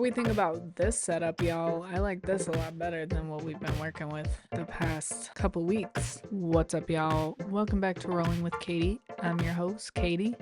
we think about this setup, y'all? I like this a lot better than what we've been working with the past couple weeks. What's up, y'all? Welcome back to Rolling with Katie. I'm your host, Katie.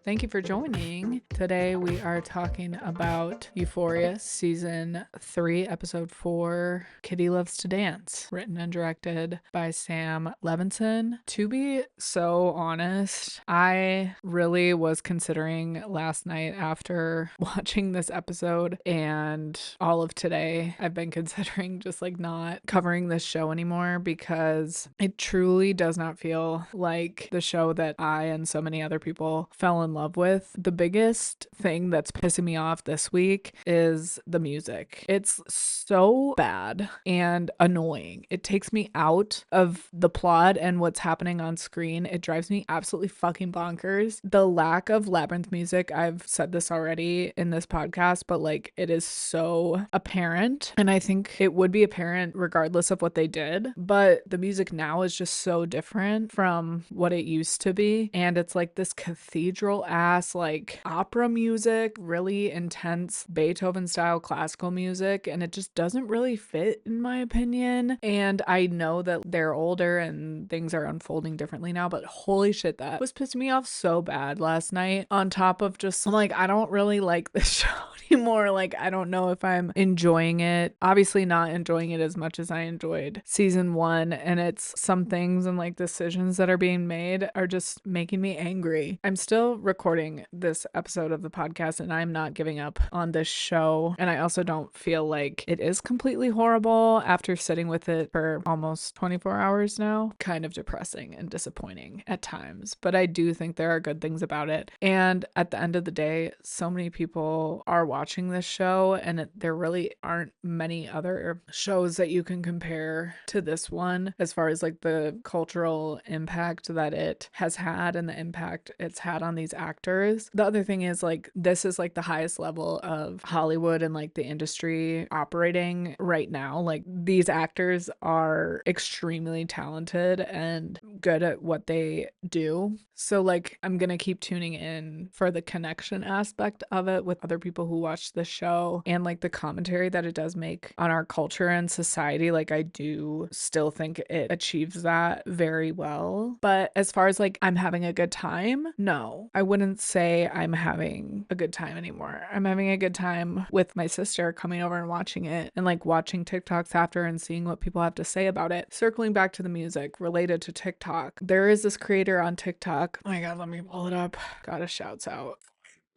Thank you for joining. Today we are talking about Euphoria Season 3, Episode 4, Kitty Loves to Dance, written and directed by Sam Levinson. To be so honest, I really was considering last night after watching this episode and all of today, I've been considering just like not covering this show anymore because it truly does not feel like the show that I and so many other people fell in love with. The biggest thing that's pissing me off this week is the music. It's so bad and annoying. It takes me out of the plot and what's happening on screen. It drives me absolutely fucking bonkers. The lack of Labyrinth music, I've said this already in this podcast, but like it is so apparent. And I think it would be apparent regardless of what they did. But the music now is just so different from what it used to be. And it's like this cathedral ass like opera music, really intense Beethoven style classical music, and it just doesn't really fit in my opinion. And I know that they're older and things are unfolding differently now, but holy shit, that was pissing me off so bad last night. On top of just, I'm like, I don't really like this show anymore. Like, I don't know if I'm enjoying it. Obviously not enjoying it as much as I enjoyed season 1, and it's some things and like decisions that are being made are just making me angry. I'm still recording this episode of the podcast and I'm not giving up on this show, and I also don't feel like it is completely horrible after sitting with it for almost 24 hours now. Kind of depressing and disappointing at times, but I do think there are good things about it. And at the end of the day, so many people are watching this show, and there really aren't many other shows that you can compare to this one as far as like the cultural impact that it has had and the impact it's had on these actors. The other thing is like this is like the highest level of Hollywood and like the industry operating right now. Like these actors are extremely talented and good at what they do. So like I'm gonna keep tuning in for the connection aspect of it with other people who watch the show and like the commentary that it does make on our culture and society. Like I do still think it achieves that very well. But as far as like I'm having a good time, no, I wouldn't say I'm having a good time anymore. I'm having a good time with my sister coming over and watching it and like watching TikToks after and seeing what people have to say about it. Circling back to the music related to TikTok, there is this creator on TikTok. Oh my god, let me pull it up. Gotta shouts out.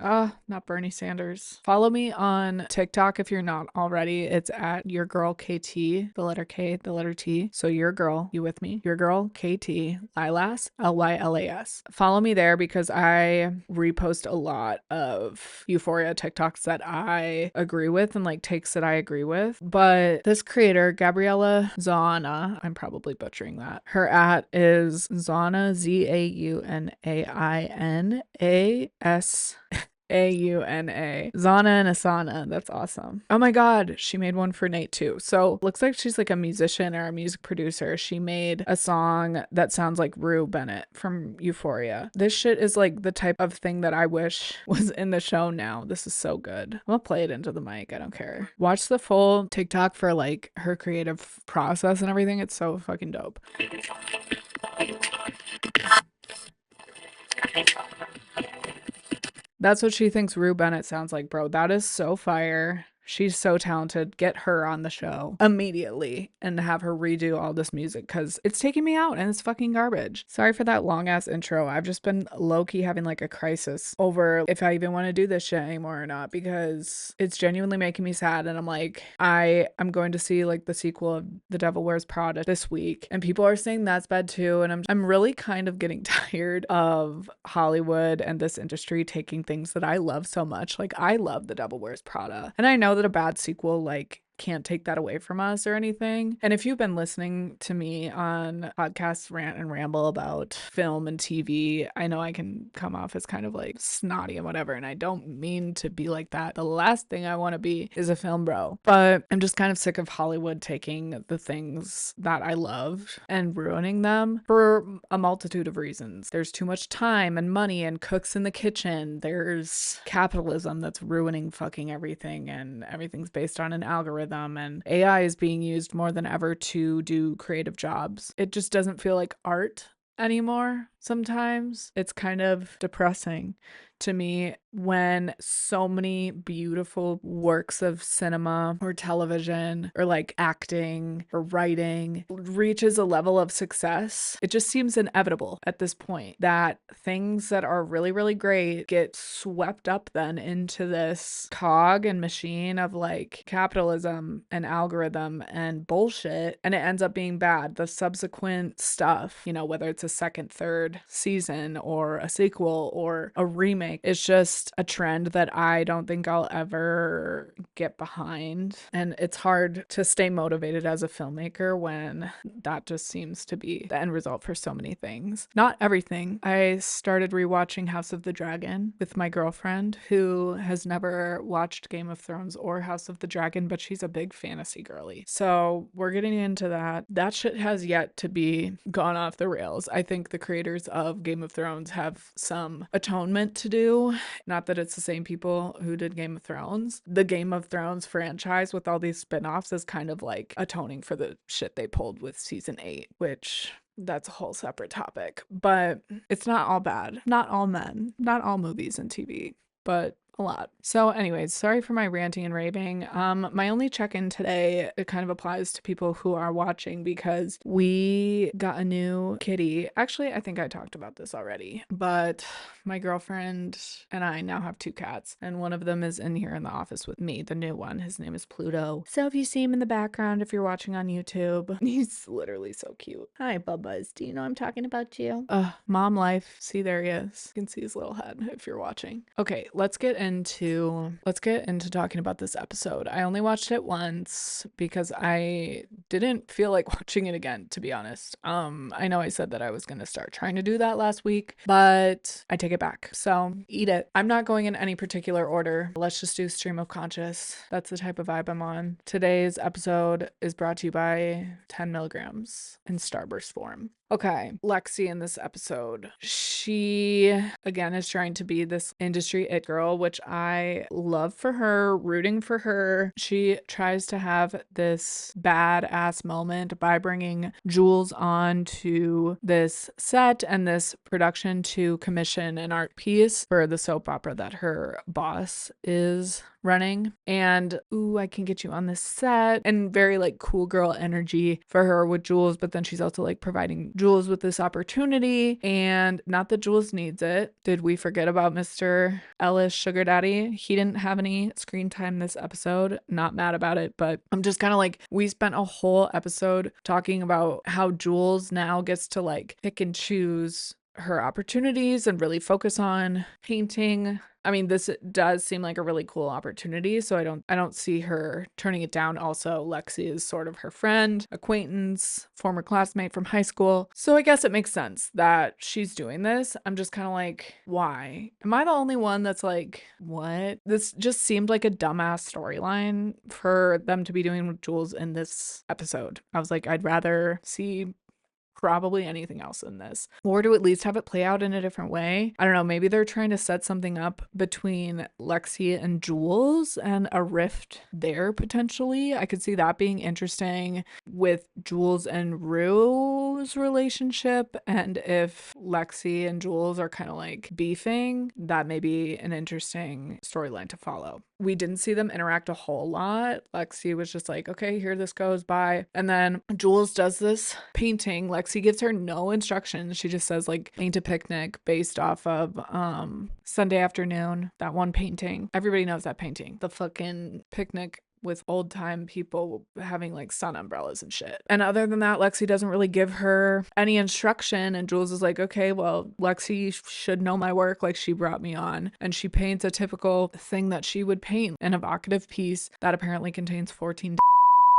Not Bernie Sanders. Follow me on TikTok if you're not already. It's at your girl KT, the letter K, the letter T. So your girl, you with me? Your girl KT, LYLAS, LYLAS. Follow me there because I repost a lot of Euphoria TikToks that I agree with and like takes that I agree with. But this creator, Gabriella Zana, I'm probably butchering that. Her at is Zana, ZAUNAINAS. AUNA. Zana and Asana. That's awesome. Oh my god, she made one for Nate too. So looks like she's like a musician or a music producer. She made a song that sounds like Rue Bennett from Euphoria. This shit is like the type of thing that I wish was in the show now. This is so good. I'm gonna play it into the mic. I don't care. Watch the full TikTok for like her creative process and everything. It's so fucking dope. That's what she thinks Rue Bennett sounds like, bro. That is so fire. She's so talented. Get her on the show immediately and have her redo all this music because it's taking me out and it's fucking garbage. Sorry for that long ass intro. I've just been low-key having like a crisis over if I even want to do this shit anymore or not because it's genuinely making me sad. And I'm like, I'm going to see like the sequel of The Devil Wears Prada this week and people are saying that's bad too. And I'm really kind of getting tired of Hollywood and this industry taking things that I love so much. Like I love The Devil Wears Prada and I know that a bad sequel like can't take that away from us or anything. And if you've been listening to me on podcasts rant and ramble about film and TV, I know I can come off as kind of like snotty and whatever, and I don't mean to be like that. The last thing I want to be is a film bro, but I'm just kind of sick of Hollywood taking the things that I loved and ruining them for a multitude of reasons. There's too much time and money and cooks in the kitchen. There's capitalism that's ruining fucking everything, and everything's based on an algorithm, and AI is being used more than ever to do creative jobs. It just doesn't feel like art anymore. Sometimes it's kind of depressing to me when so many beautiful works of cinema or television or like acting or writing reaches a level of success. It just seems inevitable at this point that things that are really, really great get swept up then into this cog and machine of like capitalism and algorithm and bullshit, and it ends up being bad. The subsequent stuff, you know, whether it's a second, third season or a sequel or a remake, it's just a trend that I don't think I'll ever get behind. And it's hard to stay motivated as a filmmaker when that just seems to be the end result for so many things. Not everything. I started rewatching House of the Dragon with my girlfriend, who has never watched Game of Thrones or House of the Dragon, but she's a big fantasy girly. So we're getting into that. That shit has yet to be gone off the rails. I think the creators of Game of Thrones have some atonement to do. Not that it's the same people who did Game of Thrones. The Game of Thrones franchise with all these spin-offs is kind of like atoning for the shit they pulled with season 8, which that's a whole separate topic. But it's not all bad. Not all men. Not all movies and TV. But a lot. So anyways, sorry for my ranting and raving. My only check-in today, it kind of applies to people who are watching because we got a new kitty. Actually, I think I talked about this already, but my girlfriend and I now have 2 cats, and one of them is in here in the office with me, the new one. His name is Pluto. So if you see him in the background, if you're watching on YouTube, he's literally so cute. Hi, Bubba's. Do you know I'm talking about you? Mom life. See, there he is. You can see his little head if you're watching. Okay, let's get into talking about this episode. I only watched it once because I didn't feel like watching it again, to be honest. I know I said that I was going to start trying to do that last week, but I take it back. So eat it. I'm not going in any particular order. Let's just do stream of conscious. That's the type of vibe I'm on. Today's episode is brought to you by 10 milligrams in Starburst form. Okay, Lexi in this episode, she again is trying to be this industry it girl, which I love for her, rooting for her. She tries to have this badass moment by bringing Jules on to this set and this production to commission an art piece for the soap opera that her boss is running. And ooh, I can get you on this set, and very like cool girl energy for her with Jules, but then she's also like providing Jules with this opportunity, and not that Jules needs it. Did we forget about Mr. Ellis Sugar Daddy? He didn't have any screen time this episode. Not mad about it, but I'm just kind of like, we spent a whole episode talking about how Jules now gets to like pick and choose her opportunities and really focus on painting. I mean, this does seem like a really cool opportunity, so I don't see her turning it down. Also, Lexi is sort of her friend, acquaintance, former classmate from high school. So I guess it makes sense that she's doing this. I'm just kind of like, why? Am I the only one that's like, what? This just seemed like a dumbass storyline for them to be doing with Jules in this episode. I was like, I'd rather see probably anything else in this, or to at least have it play out in a different way. I don't know, maybe they're trying to set something up between Lexi and Jules and a rift there potentially. I could see that being interesting with Jules and Rue's relationship, and if Lexi and Jules are kind of like beefing, that may be an interesting storyline to follow. We didn't see them interact a whole lot. Lexi was just like, okay, here this goes, bye. And then Jules does this painting. Lexi gives her no instructions. She just says like, paint a picnic based off of Sunday Afternoon, that one painting. Everybody knows that painting. The fucking picnic with old time people having like sun umbrellas and shit. And other than that, Lexi doesn't really give her any instruction, and Jules is like, okay, well, Lexi should know my work, like she brought me on. And she paints a typical thing that she would paint, an evocative piece that apparently contains 14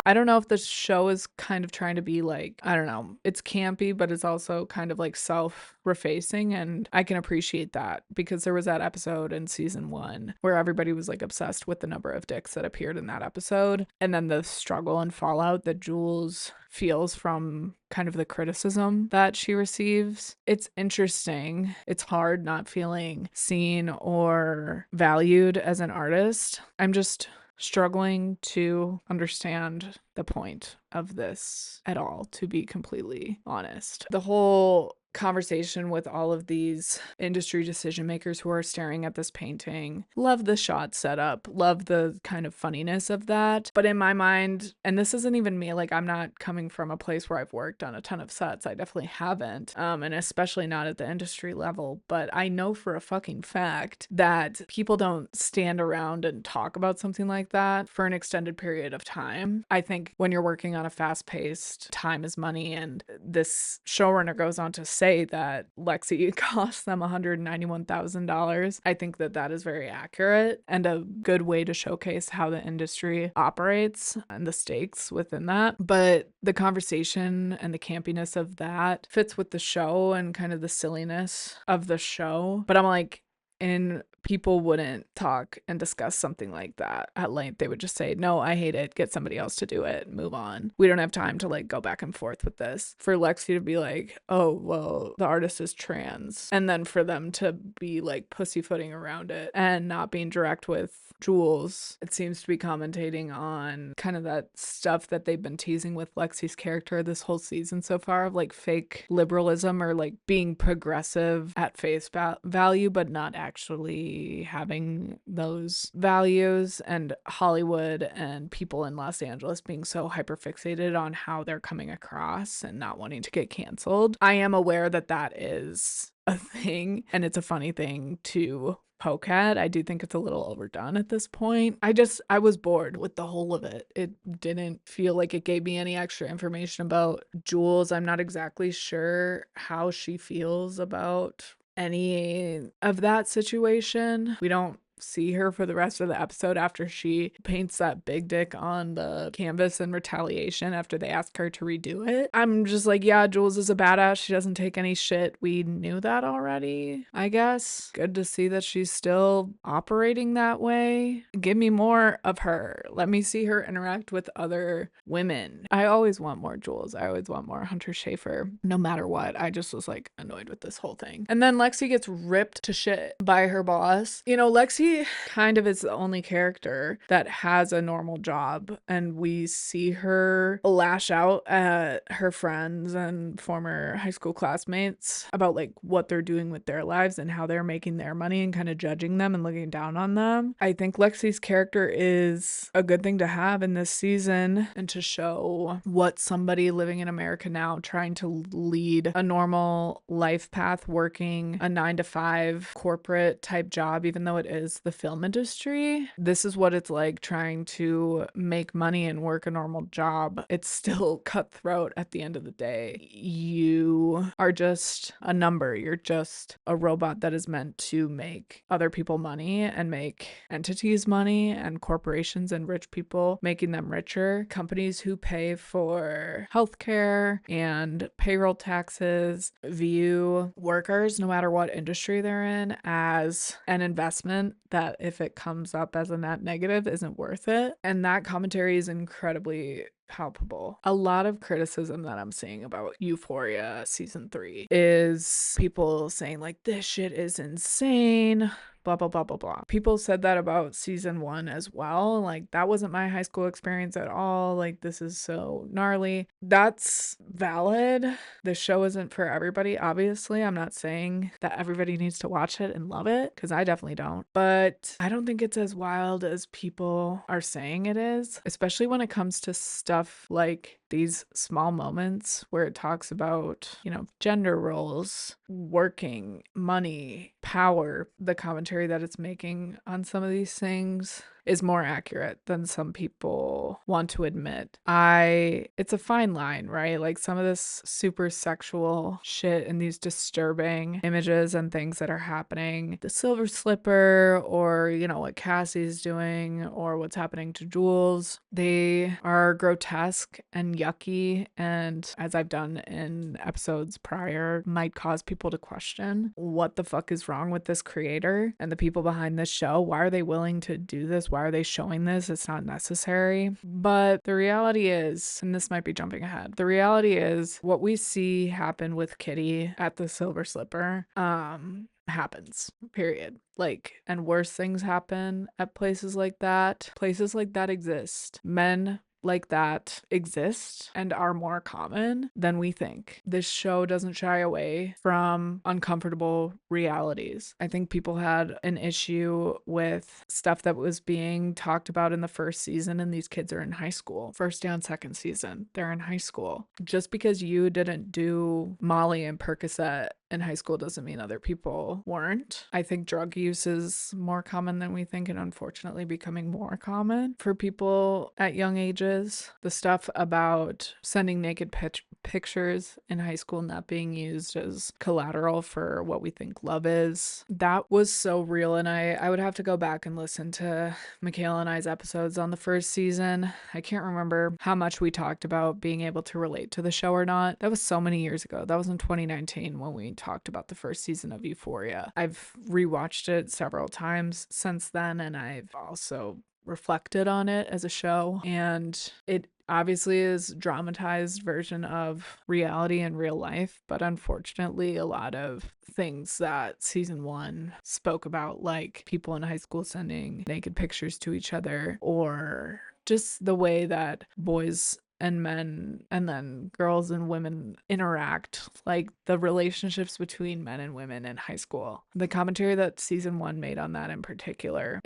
I don't know if the show is kind of trying to be like, I don't know, it's campy, but it's also kind of like self-refacing. And I can appreciate that because there was that episode in season 1 where everybody was like obsessed with the number of dicks that appeared in that episode. And then the struggle and fallout that Jules feels from kind of the criticism that she receives. It's interesting. It's hard not feeling seen or valued as an artist. I'm just struggling to understand the point of this at all, to be completely honest. The whole conversation with all of these industry decision makers who are staring at this painting. Love the shot setup, love the kind of funniness of that. But in my mind, and this isn't even me, like I'm not coming from a place where I've worked on a ton of sets. I definitely haven't. And especially not at the industry level. But I know for a fucking fact that people don't stand around and talk about something like that for an extended period of time. I think when you're working on a fast-paced, time is money, and this showrunner goes on to say that Lexi cost them $191,000. I think that that is very accurate and a good way to showcase how the industry operates and the stakes within that. But the conversation and the campiness of that fits with the show and kind of the silliness of the show. But I'm like, and people wouldn't talk and discuss something like that at length. They would just say, no, I hate it. Get somebody else to do it. Move on. We don't have time to like go back and forth with this. For Lexi to be like, oh, well, the artist is trans. And then for them to be like pussyfooting around it and not being direct with Jules, it seems to be commentating on kind of that stuff that they've been teasing with Lexi's character this whole season so far, of like fake liberalism or like being progressive at face value, but not actually having those values, and Hollywood and people in Los Angeles being so hyperfixated on how they're coming across and not wanting to get canceled. I am aware that that is a thing, and it's a funny thing to poke at. I do think it's a little overdone at this point. I was bored with the whole of it. It didn't feel like it gave me any extra information about Jules. I'm not exactly sure how she feels about any of that situation. We don't see her for the rest of the episode after she paints that big dick on the canvas in retaliation after they ask her to redo it. I'm just like, yeah, Jules is a badass. She doesn't take any shit. We knew that already, I guess. Good to see that she's still operating that way. Give me more of her. Let me see her interact with other women. I always want more Jules. I always want more Hunter Schafer, no matter what. I just was like annoyed with this whole thing. And then Lexi gets ripped to shit by her boss. You know, Lexi kind of is the only character that has a normal job, and we see her lash out at her friends and former high school classmates about like what they're doing with their lives and how they're making their money and kind of judging them and looking down on them. I think Lexi's character is a good thing to have in this season and to show what somebody living in America now trying to lead a normal life path, working a 9-to-5 corporate type job, even though it is the film industry. This is what it's like trying to make money and work a normal job. It's still cutthroat at the end of the day. You are just a number. You're just a robot that is meant to make other people money and make entities money, and corporations and rich people making them richer. Companies who pay for healthcare and payroll taxes view workers, no matter what industry they're in, as an investment that if it comes up as a net negative isn't worth it. And that commentary is incredibly palpable. A lot of criticism that I'm seeing about Euphoria season 3 is people saying like, this shit is insane, blah blah blah blah blah. People said that about season 1 as well. Like, that wasn't my high school experience at all. Like, this is so gnarly. That's valid. The show isn't for everybody, obviously. I'm not saying that everybody needs to watch it and love it, because I definitely don't. But I don't think it's as wild as people are saying it is, especially when it comes to stuff like these small moments where it talks about, gender roles, working, money, power, the commentary that it's making on some of these things is more accurate than some people want to admit. It's a fine line, right? Like some of this super sexual shit and these disturbing images and things that are happening, the silver slipper, or, what Cassie's doing, or what's happening to Jules, they are grotesque and yucky. And as I've done in episodes prior, might cause people to question what the fuck is wrong with this creator and the people behind this show. Why are they willing to do this? Why are they showing this? It's not necessary. But the reality is, and this might be jumping ahead, the reality is what we see happen with Kitty at the Silver Slipper happens, period. And worse things happen at places like that. Places like that exist. Men like that exist and are more common than we think. This show doesn't shy away from uncomfortable realities. I think people had an issue with stuff that was being talked about in the first season, and these kids are in high school. First and second season, they're in high school. Just because you didn't do Molly and Percocet in high school doesn't mean other people weren't. I think drug use is more common than we think, and unfortunately becoming more common for people at young ages. The stuff about sending naked pictures in high school not being used as collateral for what we think love is, that was so real. And I would have to go back and listen to Michaela and I's episodes on the first season. I can't remember how much we talked about being able to relate to the show or not. That was so many years ago. That was in 2019 when we talked about the first season of Euphoria. I've rewatched it several times since then, and I've also reflected on it as a show, and it obviously is a dramatized version of reality in real life, but unfortunately a lot of things that season 1 spoke about, like people in high school sending naked pictures to each other, or just the way that boys and men and then girls and women interact, like the relationships between men and women in high school. The commentary that season 1 made on that in particular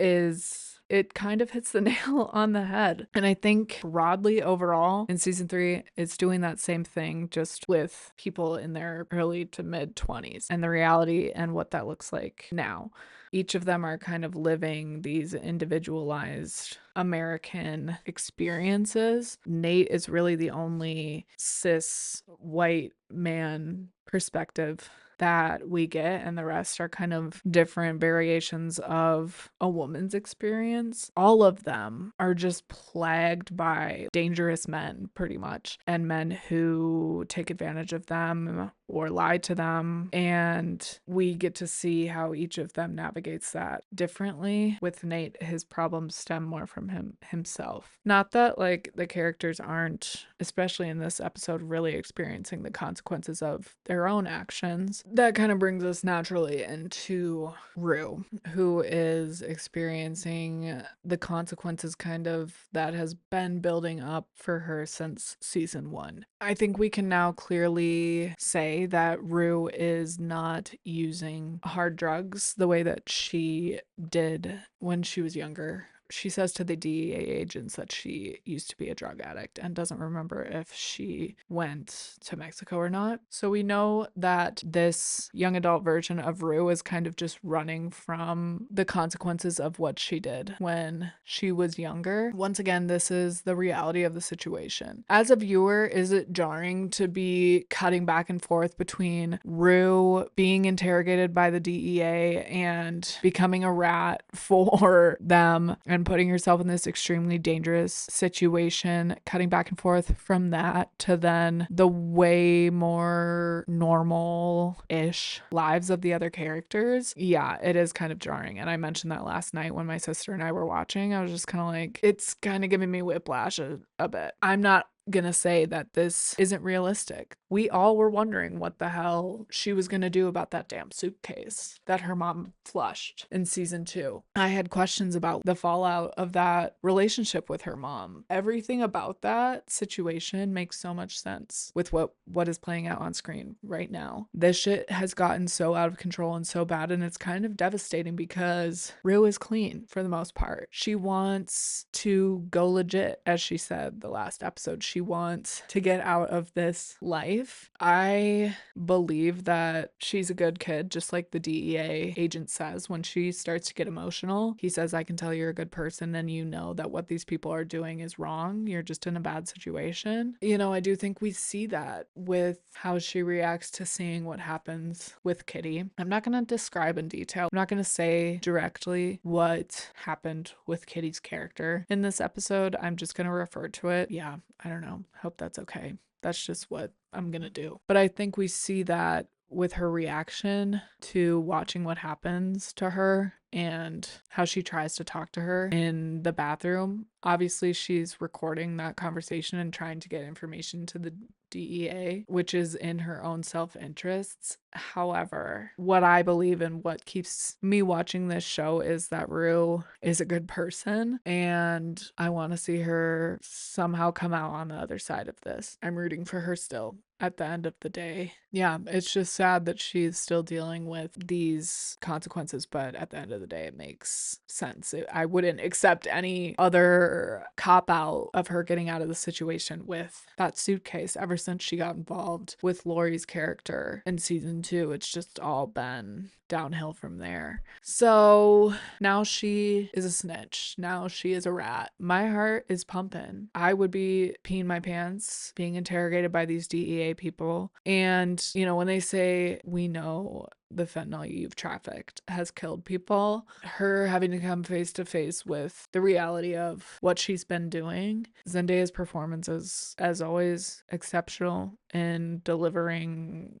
it kind of hits the nail on the head. And I think broadly overall in season 3, it's doing that same thing, just with people in their early to mid 20s and the reality and what that looks like now. Each of them are kind of living these individualized American experiences. Nate is really the only cis white man perspective that we get, and the rest are kind of different variations of a woman's experience. All of them are just plagued by dangerous men, pretty much, and men who take advantage of them or lie to them, and we get to see how each of them navigates that differently. With Nate, his problems stem more from himself. Not that the characters aren't, especially in this episode, really experiencing the consequences of their own actions. That kind of brings us naturally into Rue, who is experiencing the consequences kind of that has been building up for her since season 1. I think we can now clearly say that Rue is not using hard drugs the way that she did when she was younger. She says to the DEA agents that she used to be a drug addict and doesn't remember if she went to Mexico or not. So we know that this young adult version of Rue is kind of just running from the consequences of what she did when she was younger. Once again, this is the reality of the situation. As a viewer, is it jarring to be cutting back and forth between Rue being interrogated by the DEA and becoming a rat for them and putting herself in this extremely dangerous situation, cutting back and forth from that to then the way more normal-ish lives of the other characters? Yeah, it is kind of jarring. And I mentioned that last night when my sister and I were watching. I was just kind of like, it's kind of giving me whiplash a bit. I'm not gonna say that this isn't realistic. We all were wondering what the hell she was gonna do about that damn suitcase that her mom flushed in season 2. I had questions about the fallout of that relationship with her mom. Everything about that situation makes so much sense with what is playing out on screen right now. This shit has gotten so out of control and so bad, and it's kind of devastating because Rue is clean for the most part. She wants to go legit, as she said the last episode. she wants to get out of this life. I believe that she's a good kid, just like the DEA agent says when she starts to get emotional. He says, I can tell you're a good person and you know that what these people are doing is wrong. You're just in a bad situation. You know, I do think we see that with how she reacts to seeing what happens with Kitty. I'm not going to describe in detail. I'm not going to say directly what happened with Kitty's character in this episode. I'm just going to refer to it. Yeah, I don't know. Hope that's okay. That's just what I'm going to do. But I think we see that with her reaction to watching what happens to her and how she tries to talk to her in the bathroom. Obviously, she's recording that conversation and trying to get information to the DEA, which is in her own self-interests. However, what I believe and what keeps me watching this show is that Rue is a good person, and I want to see her somehow come out on the other side of this. I'm rooting for her still. At the end of the day, yeah, it's just sad that she's still dealing with these consequences, but at the end of the day, it makes sense. I wouldn't accept any other cop out of her getting out of the situation with that suitcase. Ever since she got involved with Lori's character in season 2, it's just all been downhill from there. So now she is a snitch. Now she is a rat. My heart is pumping. I would be peeing my pants being interrogated by these DEA people. And, you know, when they say we know the fentanyl you've trafficked has killed people, her having to come face to face with the reality of what she's been doing. Zendaya's performance is, as always, exceptional in delivering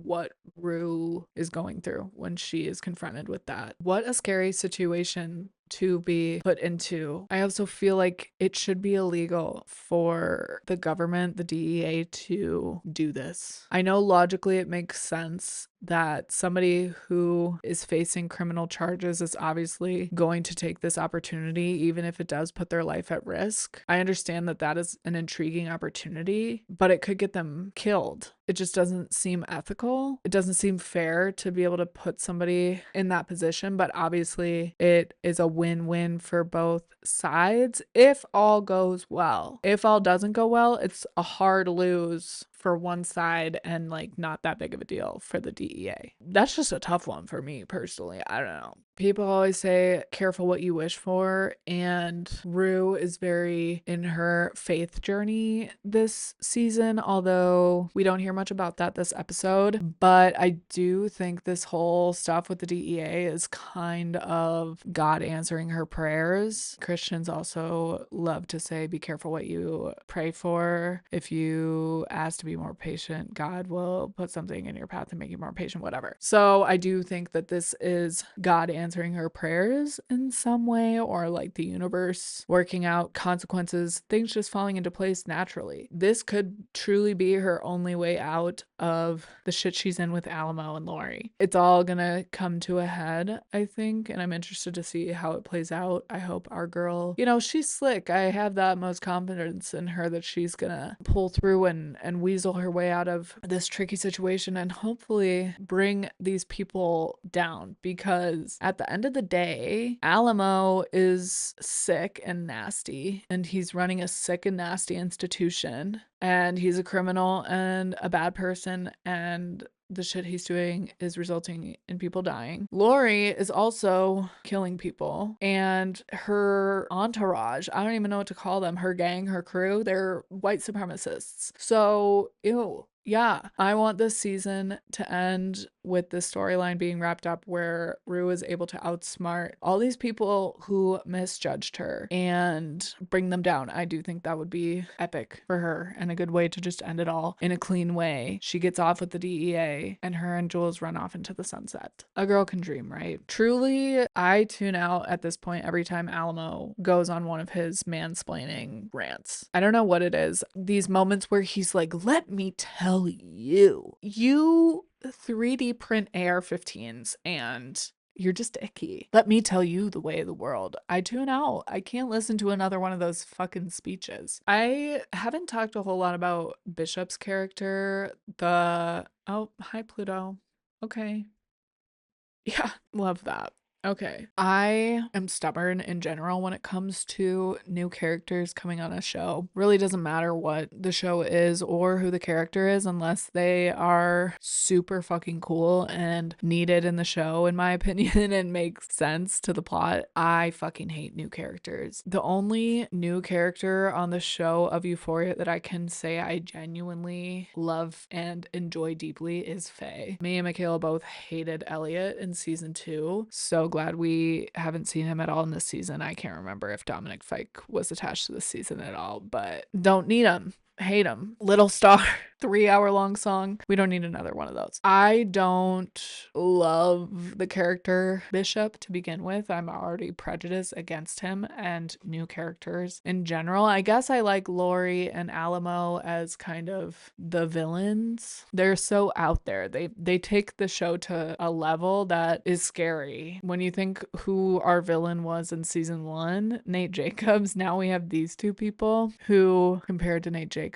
what Rue is going through when she is confronted with that. What a scary situation to be put into. I also feel like it should be illegal for the government, the DEA, to do this. I know logically it makes sense that somebody who is facing criminal charges is obviously going to take this opportunity, even if it does put their life at risk. I understand that that is an intriguing opportunity, but it could get them killed. It just doesn't seem ethical. It doesn't seem fair to be able to put somebody in that position, but obviously it is a win-win for both sides if all goes well. If all doesn't go well, it's a hard lose for one side and like not that big of a deal for the DEA. That's just a tough one for me personally. I don't know. People always say careful what you wish for, and Rue is very in her faith journey this season, although we don't hear much about that this episode. But I do think this whole stuff with the DEA is kind of God answering her prayers. Christians also love to say be careful what you pray for. If you ask to be more patient, God will put something in your path and make you more patient, whatever. So I do think that this is God answering her prayers in some way, or like the universe working out consequences, things just falling into place naturally. This could truly be her only way out of the shit she's in with Alamo and Lori. It's all gonna come to a head, I think, and I'm interested to see how it plays out. I hope our girl, you know, she's slick. I have the utmost confidence in her that she's gonna pull through and weasel her way out of this tricky situation and hopefully bring these people down, because at the end of the day, Alamo is sick and nasty, and he's running a sick and nasty institution, and he's a criminal and a bad person, and the shit he's doing is resulting in people dying. Lori is also killing people, and her entourage, I don't even know what to call them, her gang, her crew, they're white supremacists. So, ew. Yeah, I want this season to end with the storyline being wrapped up where Rue is able to outsmart all these people who misjudged her and bring them down. I do think that would be epic for her and a good way to just end it all in a clean way. She gets off with the DEA and her and Jules run off into the sunset. A girl can dream, right? Truly, I tune out at this point every time Alamo goes on one of his mansplaining rants. I don't know what it is. These moments where he's like, let me tell you 3D print AR-15s and you're just icky. Let me tell you the way of the world. I tune out. I can't listen to another one of those fucking speeches. I haven't talked a whole lot about Bishop's character. Oh, hi Pluto. Okay. Yeah, love that. Okay. I am stubborn in general when it comes to new characters coming on a show. Really doesn't matter what the show is or who the character is unless they are super fucking cool and needed in the show, in my opinion, and makes sense to the plot. I fucking hate new characters. The only new character on the show of Euphoria that I can say I genuinely love and enjoy deeply is Faye. Me and Michaela both hated Elliot in season 2. So glad we haven't seen him at all in this season. I can't remember if Dominic Fike was attached to this season at all, but don't need him. Hate him. Little Star, 3-hour long song. We don't need another one of those. I don't love the character Bishop to begin with. I'm already prejudiced against him and new characters in general. I guess I like Lori and Alamo as kind of the villains. They're so out there. They take the show to a level that is scary. When you think who our villain was in season 1, Nate Jacobs, now we have these two people who, compared to Nate Jacobs,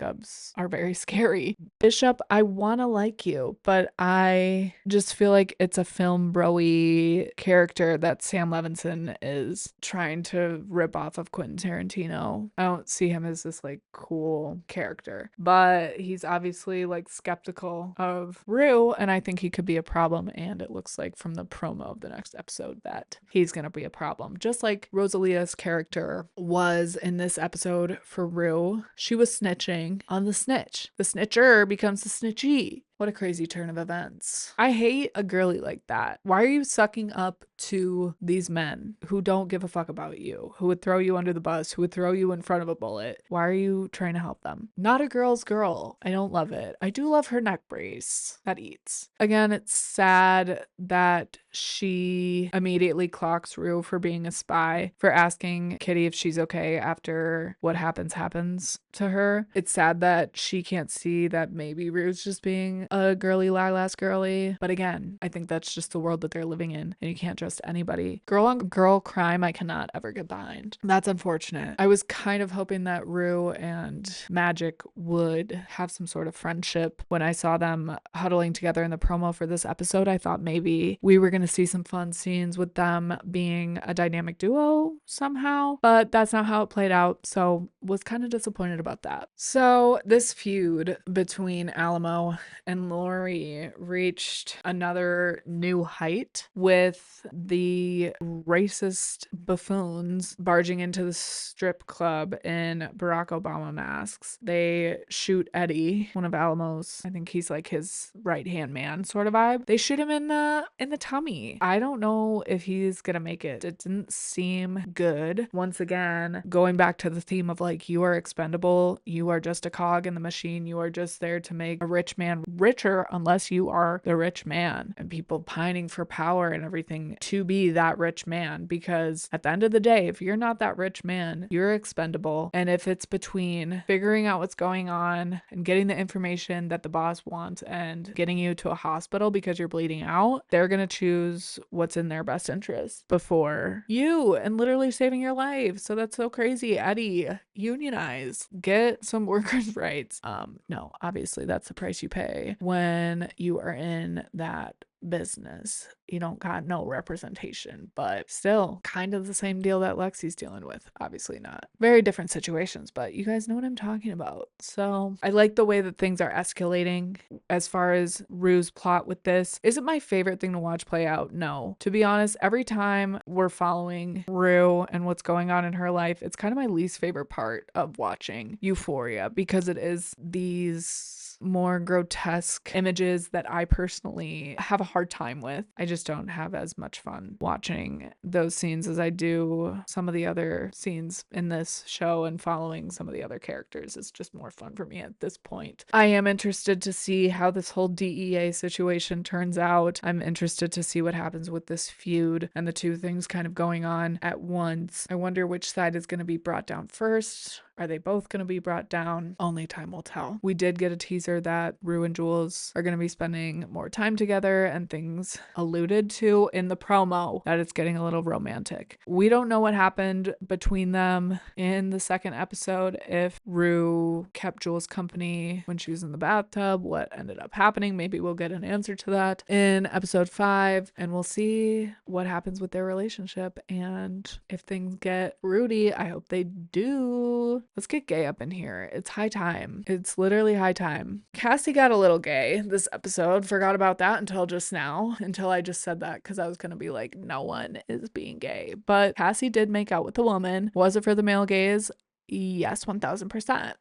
are very scary. Bishop, I want to like you, but I just feel like it's a film bro-y character that Sam Levinson is trying to rip off of Quentin Tarantino. I don't see him as this like cool character, but he's obviously like skeptical of Rue, and I think he could be a problem, and it looks like from the promo of the next episode that he's gonna be a problem. Just like Rosalia's character was in this episode for Rue. She was snitching on the snitch. The snitcher becomes the snitchy. What a crazy turn of events. I hate a girly like that. Why are you sucking up to these men who don't give a fuck about you, who would throw you under the bus, who would throw you in front of a bullet? Why are you trying to help them? Not a girl's girl. I don't love it. I do love her neck brace that eats. Again, it's sad that she immediately clocks Rue for being a spy, for asking Kitty if she's okay after what happens to her. It's sad that she can't see that maybe Rue's just being a girly LYLAS girly. But again, I think that's just the world that they're living in, and you can't trust anybody. Girl on girl crime, I cannot ever get behind. That's unfortunate. I was kind of hoping that Rue and Magic would have some sort of friendship. When I saw them huddling together in the promo for this episode, I thought maybe we were going to see some fun scenes with them being a dynamic duo somehow, but that's not how it played out, so was kind of disappointed about that. So this feud between Alamo and Lori reached another new height with the racist buffoons barging into the strip club in Barack Obama masks. They shoot Eddie, one of Alamo's, I think he's like his right-hand man sort of vibe. They shoot him in the tummy. I don't know if he's gonna make it. It didn't seem good. Once again, going back to the theme of like, you are expendable, you are just a cog in the machine, you are just there to make a rich man richer unless you are the rich man, and people pining for power and everything to be that rich man, because at the end of the day, if you're not that rich man, you're expendable. And if it's between figuring out what's going on and getting the information that the boss wants and getting you to a hospital because you're bleeding out, they're gonna choose what's in their best interest before you and literally saving your life. So that's so crazy. Eddie, unionize, get some workers' rights. No, obviously that's the price you pay when you are in that business. You don't got no representation, but still kind of the same deal that Lexi's dealing with. Obviously not. Very different situations, but you guys know what I'm talking about. So I like the way that things are escalating as far as Rue's plot with this. Is it my favorite thing to watch play out? No. To be honest, every time we're following Rue and what's going on in her life, it's kind of my least favorite part of watching Euphoria, because it is these more grotesque images that I personally have a hard time with. I just don't have as much fun watching those scenes as I do some of the other scenes in this show, and following some of the other characters is just more fun for me at this point. I am interested to see how this whole DEA situation turns out. I'm interested to see what happens with this feud and the two things kind of going on at once. I wonder which side is going to be brought down first. Are they both going to be brought down? Only time will tell. We did get a teaser that Rue and Jules are going to be spending more time together, and things alluded to in the promo that it's getting a little romantic. We don't know what happened between them in the second episode, if Rue kept Jules company when she was in the bathtub, what ended up happening. Maybe we'll get an answer to that in episode 5, and we'll see what happens with their relationship. And if things get rooty, I hope they do. Let's get gay up in here. It's high time. It's literally high time. Cassie got a little gay this episode. Forgot about that until just now, until I just said that, because I was going to be like, no one is being gay. But Cassie did make out with a woman. Was it for the male gaze? Yes, 1000%.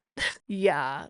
Yeah.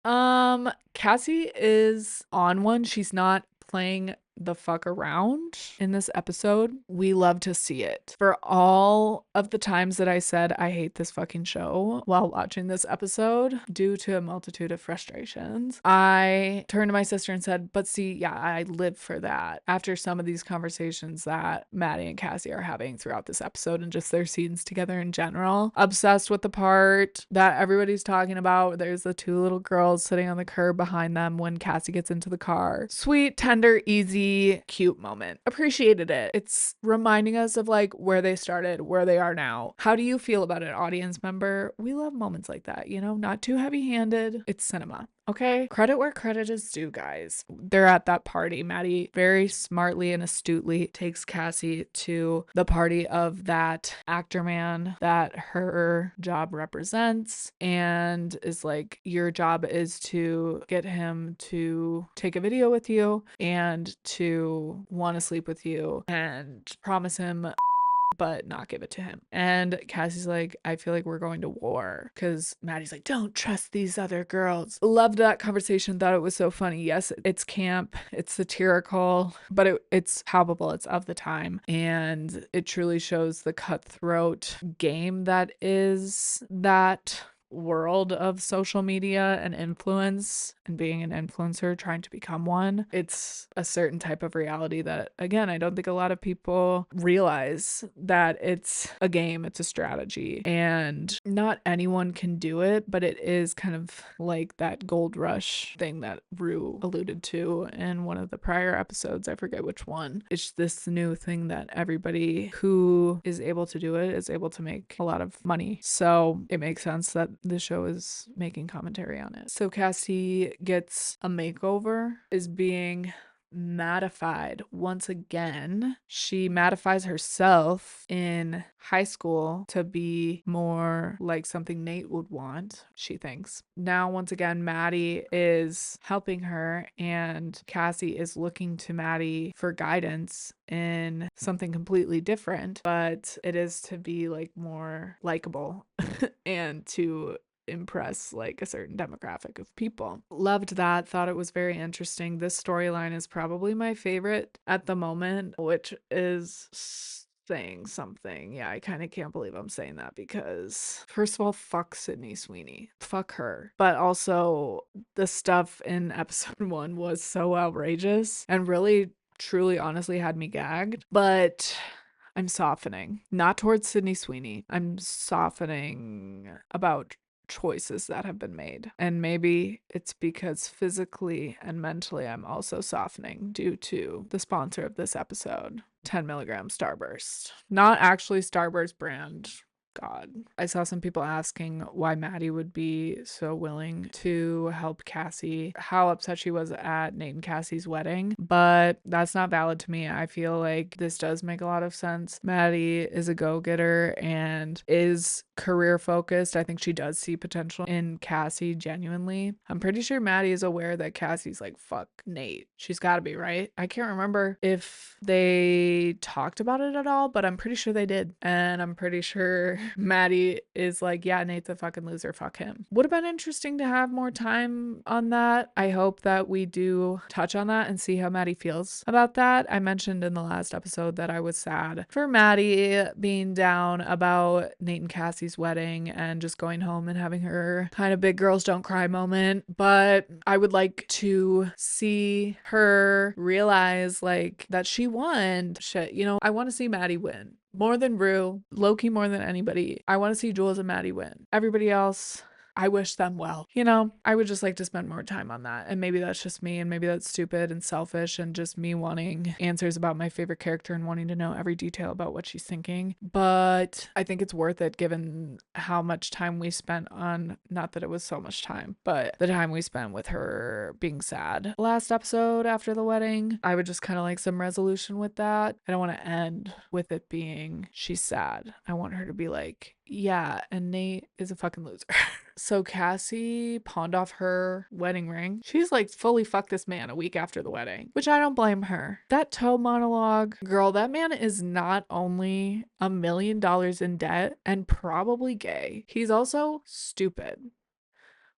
Cassie is on one. She's not playing the fuck around in this episode. We love to see it. For all of the times that I said I hate this fucking show while watching this episode due to a multitude of frustrations, I turned to my sister and said, but see, yeah, I live for that. After some of these conversations that Maddie and Cassie are having throughout this episode and just their scenes together in general. Obsessed with the part that everybody's talking about. There's the 2 little girls sitting on the curb behind them when Cassie gets into the car. Sweet, tender, easy, cute moment. Appreciated it. It's reminding us of like where they started, where they are now. How do you feel about it, audience member? We love moments like that, you know, not too heavy-handed. It's cinema. Okay, credit where credit is due, guys. They're at that party. Maddie very smartly and astutely takes Cassie to the party of that actor man that her job represents, and is like, your job is to get him to take a video with you and to want to sleep with you and promise him but not give it to him. And Cassie's like, I feel like we're going to war, because Maddie's like, don't trust these other girls. Loved that conversation. Thought it was so funny. Yes, it's camp, it's satirical, but it's palpable. It's of the time, and it truly shows the cutthroat game that is that world of social media and influence, and being an influencer, trying to become one. It's a certain type of reality that, again, I don't think a lot of people realize that it's a game, it's a strategy, and not anyone can do it, but it is kind of like that gold rush thing that Rue alluded to in one of the prior episodes. I forget which one. It's this new thing that everybody who is able to do it is able to make a lot of money. So it makes sense that the show is making commentary on it. So Cassie gets a makeover, is being mattified once again. She mattifies herself in high school to be more like something Nate would want, she thinks. Now, once again, Maddie is helping her, and Cassie is looking to Maddie for guidance in something completely different, but it is to be like more likable and to impress like a certain demographic of people. Loved that. Thought it was very interesting. This storyline is probably my favorite at the moment, which is saying something. Yeah, I kind of can't believe I'm saying that, because first of all, fuck Sydney Sweeney. Fuck her. But also the stuff in episode 1 was so outrageous and really truly honestly had me gagged. But I'm softening. Not towards Sydney Sweeney. I'm softening about choices that have been made. And maybe it's because physically and mentally I'm also softening due to the sponsor of this episode, 10 milligram Starburst. Not actually Starburst brand. God. I saw some people asking why Maddie would be so willing to help Cassie, how upset she was at Nate and Cassie's wedding, but that's not valid to me. I feel like this does make a lot of sense. Maddie is a go-getter and is career focused. I think she does see potential in Cassie genuinely. I'm pretty sure Maddie is aware that Cassie's like, fuck Nate. She's gotta be, right? I can't remember if they talked about it at all, but I'm pretty sure they did. And I'm pretty sure Maddie is like, yeah, Nate's a fucking loser, fuck him. Would have been interesting to have more time on that. I hope that we do touch on that and see how Maddie feels about that. I mentioned in the last episode that I was sad for Maddie being down about Nate and Cassie's wedding and just going home and having her kind of big girls don't cry moment, but I would like to see her realize like that she won shit. You know, I want to see Maddie win. more than Rue, Loki more than anybody. I want to see Jules and Maddie win. Everybody else, I wish them well. You know, I would just like to spend more time on that. And maybe that's just me, and maybe that's stupid and selfish and just me wanting answers about my favorite character and wanting to know every detail about what she's thinking. But I think it's worth it given how much time we spent on, not that it was so much time, but the time we spent with her being sad. Last episode after the wedding, I would just kind of like some resolution with that. I don't want to end with it being she's sad. I want her to be like, yeah, and Nate is a fucking loser. So Cassie pawned off her wedding ring. She's like, fully fucked this man a week after the wedding, which I don't blame her. That toe monologue, girl, that man is not only $1 million in debt and probably gay, he's also stupid.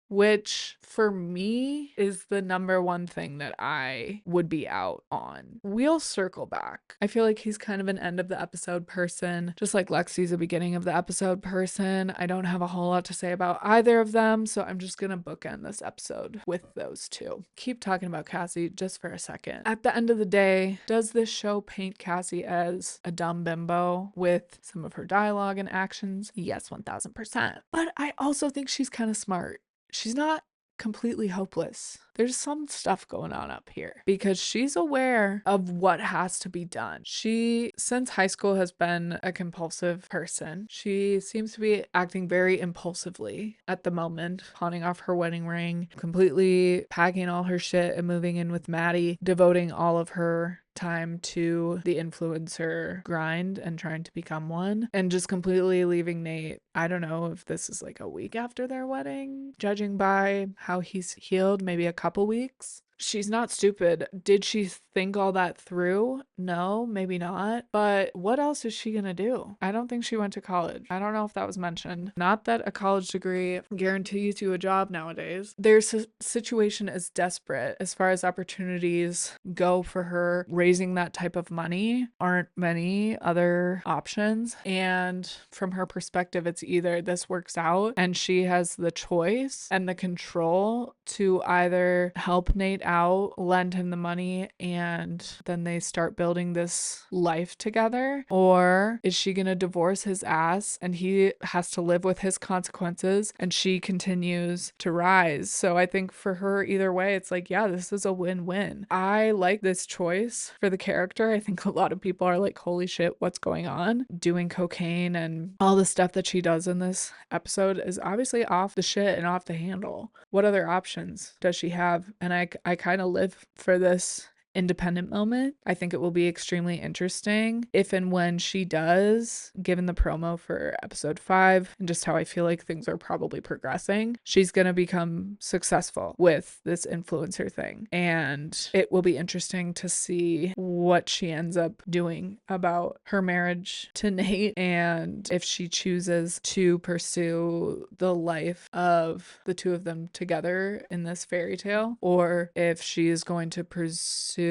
Which for me is the number one thing that I would be out on. We'll circle back. I feel like he's kind of an end of the episode person, just like Lexi's a beginning of the episode person. I don't have a whole lot to say about either of them, so I'm just gonna bookend this episode with those two. Keep talking about Cassie just for a second. At the end of the day, does this show paint Cassie as a dumb bimbo with some of her dialogue and actions? Yes, 1000%. But I also think she's kind of smart. She's not completely hopeless. There's some stuff going on up here because she's aware of what has to be done. She, since high school, has been a compulsive person. She seems to be acting very impulsively at the moment, pawning off her wedding ring, completely packing all her shit and moving in with Maddie, devoting all of her time to the influencer grind and trying to become one, and just completely leaving Nate. I don't know if this is like a week after their wedding, judging by how he's healed, maybe a couple weeks. She's not stupid. Did she think all that through? No, maybe not. But what else is she gonna do? I don't think she went to college. I don't know if that was mentioned. Not that a college degree guarantees you a job nowadays. Their situation is desperate as far as opportunities go for her. Raising that type of money aren't many other options. And from her perspective, it's either this works out and she has the choice and the control to either help Nate out, lend him the money, and then they start building this life together? Or is she gonna divorce his ass and he has to live with his consequences and she continues to rise? So I think for her, either way, it's like, yeah, this is a win-win. I like this choice for the character. I think a lot of people are like, holy shit, what's going on? Doing cocaine and all the stuff that she does in this episode is obviously off the shit and off the handle. What other options does she have? And I kind of live for this independent moment. I think it will be extremely interesting if and when she does, given the promo for episode 5 and just how I feel like things are probably progressing, she's going to become successful with this influencer thing. And it will be interesting to see what she ends up doing about her marriage to Nate and if she chooses to pursue the life of the two of them together in this fairy tale, or if she is going to pursue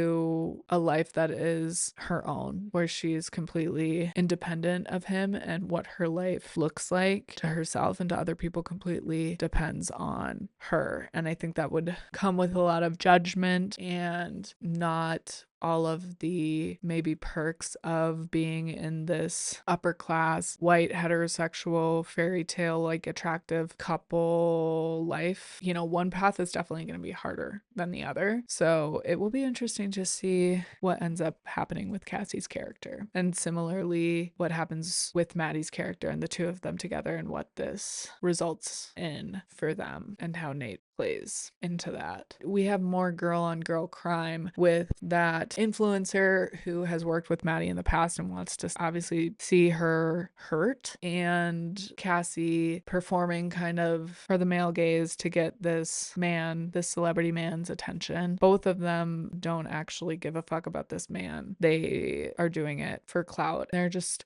a life that is her own, where she is completely independent of him, and what her life looks like to herself and to other people completely depends on her. And I think that would come with a lot of judgment and not all of the maybe perks of being in this upper class, white, heterosexual, fairy tale, like attractive couple life. You know, one path is definitely going to be harder than the other. So it will be interesting to see what ends up happening with Cassie's character. And similarly, what happens with Maddie's character and the two of them together and what this results in for them and how Nate plays into that. We have more girl on girl crime with that influencer who has worked with Maddie in the past and wants to obviously see her hurt, and Cassie performing kind of for the male gaze to get this man, this celebrity man's attention. Both of them don't actually give a fuck about this man. They are doing it for clout. They're just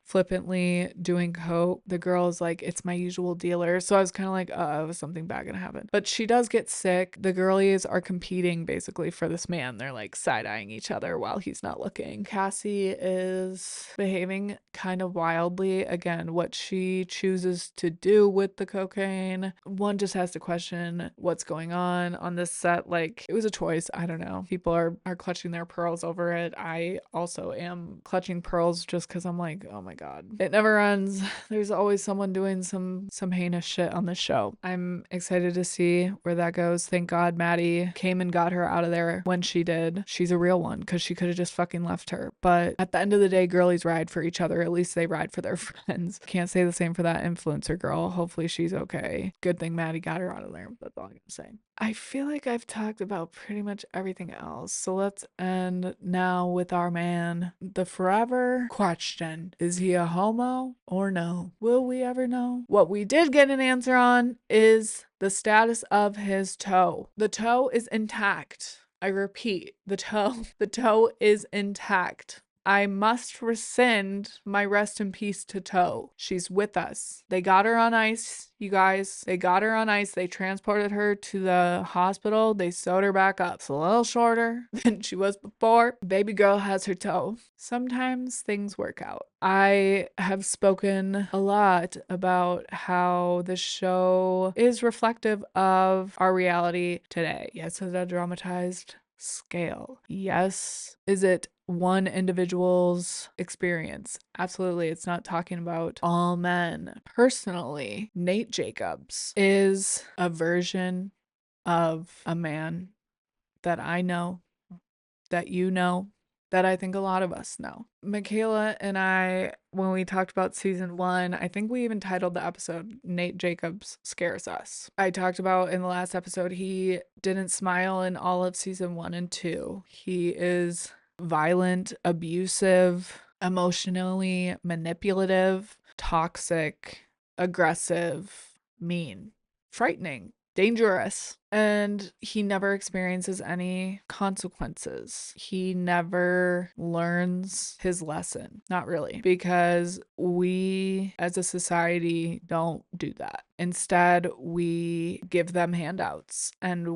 flippantly doing coke. The girl's like, it's my usual dealer. So I was kind of like, was something bad gonna happen? But she does get sick. The girlies are competing basically for this man. They're like side-eyeing each other while he's not looking. Cassie is behaving kind of wildly. Again, what she chooses to do with the cocaine, one just has to question what's going on this set. Like, it was a choice. I don't know. People are clutching their pearls over it. I also am clutching pearls just because I'm like, oh my god, it never ends. There's always someone doing some heinous shit on this show. I'm excited to see where that goes. Thank God Maddie came and got her out of there when she did. She's a real one, because she could have just fucking left her. But at the end of the day, girlies ride for each other. At least they ride for their friends. Can't say the same for that influencer girl. Hopefully she's okay. Good thing Maddie got her out of there. That's all I'm gonna say. I feel like I've talked about pretty much everything else. So let's end now with our man. The forever question. Is he a homo or no? Will we ever know? What we did get an answer on is the status of his toe. The toe is intact. I repeat, the toe is intact. I must rescind my rest in peace to Toe. She's with us. They got her on ice, you guys. They got her on ice. They transported her to the hospital. They sewed her back up. It's a little shorter than she was before. Baby girl has her toe. Sometimes things work out. I have spoken a lot about how the show is reflective of our reality today. Yes, it's a dramatized scale. Yes. Is it one individual's experience? Absolutely. It's not talking about all men. Personally, Nate Jacobs is a version of a man that I know, that you know, that I think a lot of us know. Michaela and I, when we talked about season 1, I think we even titled the episode Nate Jacobs Scares Us. I talked about in the last episode, he didn't smile in all of season 1 and 2. He is violent, abusive, emotionally manipulative, toxic, aggressive, mean, frightening, dangerous. And he never experiences any consequences. He never learns his lesson. Not really. Because we as a society don't do that. Instead, we give them handouts, and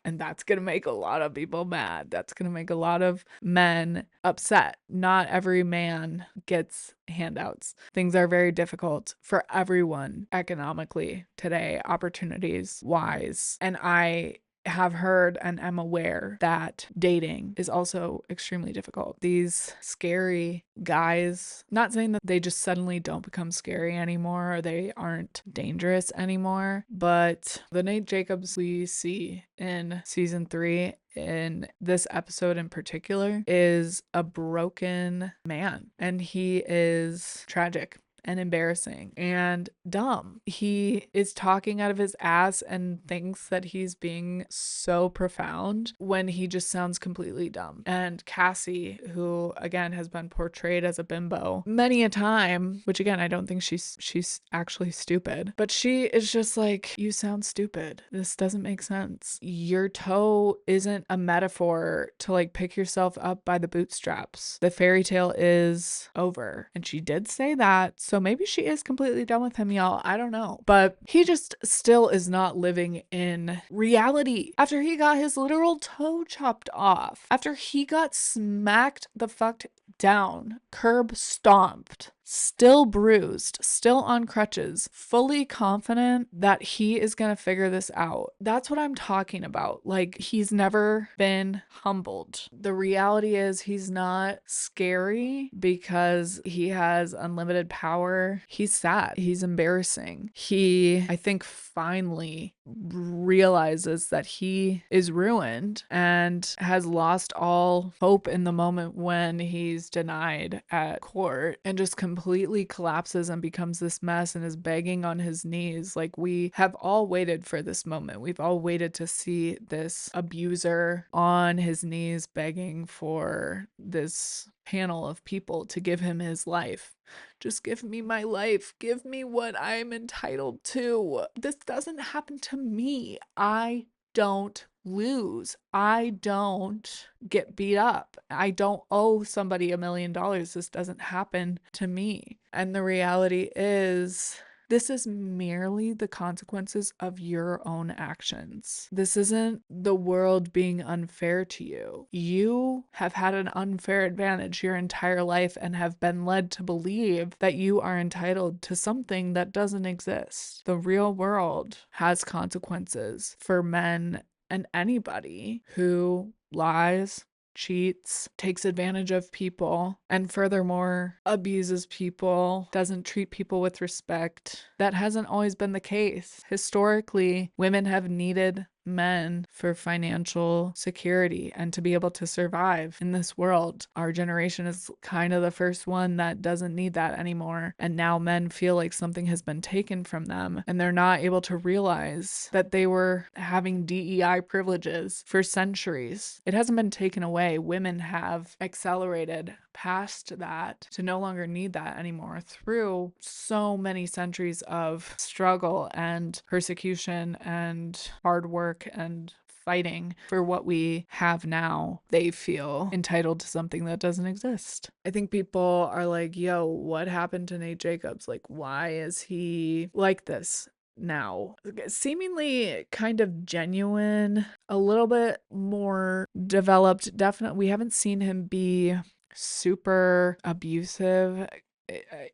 that's gonna make a lot of people mad. That's gonna make a lot of men upset. Not every man gets handouts. Things are very difficult for everyone economically today, opportunities wise. And I have heard and am aware that dating is also extremely difficult. These scary guys, not saying that they just suddenly don't become scary anymore or they aren't dangerous anymore, but the Nate Jacobs we see in season 3 in this episode in particular is a broken man, and he is tragic and embarrassing and dumb. He is talking out of his ass and thinks that he's being so profound when he just sounds completely dumb. And Cassie, who again has been portrayed as a bimbo many a time, which again I don't think she's actually stupid, but she is just like, you sound stupid. This doesn't make sense. Your toe isn't a metaphor to like pick yourself up by the bootstraps. The fairy tale is over. And she did say that. So maybe she is completely done with him, y'all. I don't know. But he just still is not living in reality. After he got his literal toe chopped off, after he got smacked the fuck down, curb stomped, still bruised, still on crutches, fully confident that he is gonna figure this out. That's what I'm talking about. Like, he's never been humbled. The reality is he's not scary because he has unlimited power. He's sad. He's embarrassing. He, I think, finally realizes that he is ruined and has lost all hope in the moment when he's denied at court, and just completely collapses and becomes this mess and is begging on his knees. Like, we have all waited for this moment. We've all waited to see this abuser on his knees begging for this panel of people to give him his life. Just give me my life. Give me what I'm entitled to. This doesn't happen to me. I don't lose. I don't get beat up. I don't owe somebody $1 million. This doesn't happen to me. And the reality is, this is merely the consequences of your own actions. This isn't the world being unfair to you. You have had an unfair advantage your entire life and have been led to believe that you are entitled to something that doesn't exist. The real world has consequences for men and anybody who lies, cheats, takes advantage of people, and furthermore, abuses people, doesn't treat people with respect. That hasn't always been the case. Historically, women have needed men for financial security and to be able to survive in this world. Our generation is kind of the first one that doesn't need that anymore. And now men feel like something has been taken from them and they're not able to realize that they were having DEI privileges for centuries. It hasn't been taken away. Women have accelerated past that to no longer need that anymore through so many centuries of struggle and persecution and hard work and fighting for what we have now. They feel entitled to something that doesn't exist. I think people are like, yo, what happened to Nate Jacobs? Like, why is he like this now? Seemingly kind of genuine, a little bit more developed. Definitely, we haven't seen him be super abusive.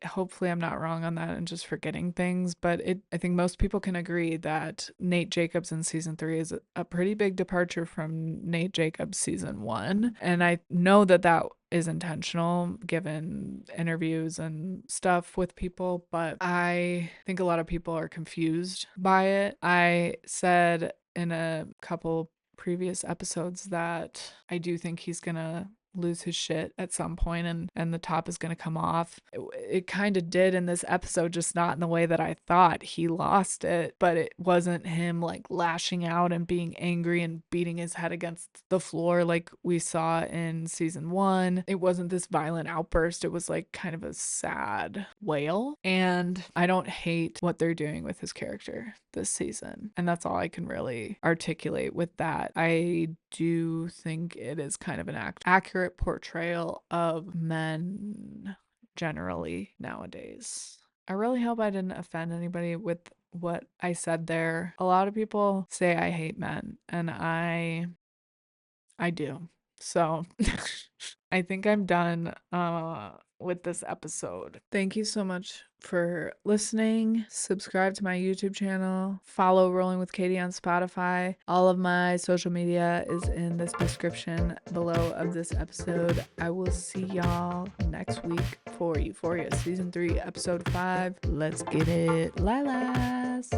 Hopefully I'm not wrong on that and just forgetting things, but I think most people can agree that Nate Jacobs in season 3 is a pretty big departure from Nate Jacobs season 1. And I know that that is intentional given interviews and stuff with people, but I think a lot of people are confused by it. I said in a couple previous episodes that I do think he's gonna lose his shit at some point and the top is going to come off. It kind of did in this episode, just not in the way that I thought he lost it, but it wasn't him like lashing out and being angry and beating his head against the floor like we saw in season 1. It wasn't this violent outburst. It was like kind of a sad wail, and I don't hate what they're doing with his character this season, and that's all I can really articulate with that. I do think it is kind of an accurate portrayal of men generally nowadays. I really hope I didn't offend anybody with what I said there. A lot of people say I hate men, and I do. So I think I'm done with this episode. Thank you so much for listening. Subscribe to my YouTube channel. Follow Rolling with Katie on Spotify. All of my social media is in this description below of this episode. I will see y'all next week for Euphoria Season 3, Episode 5. Let's get it. LYLAS.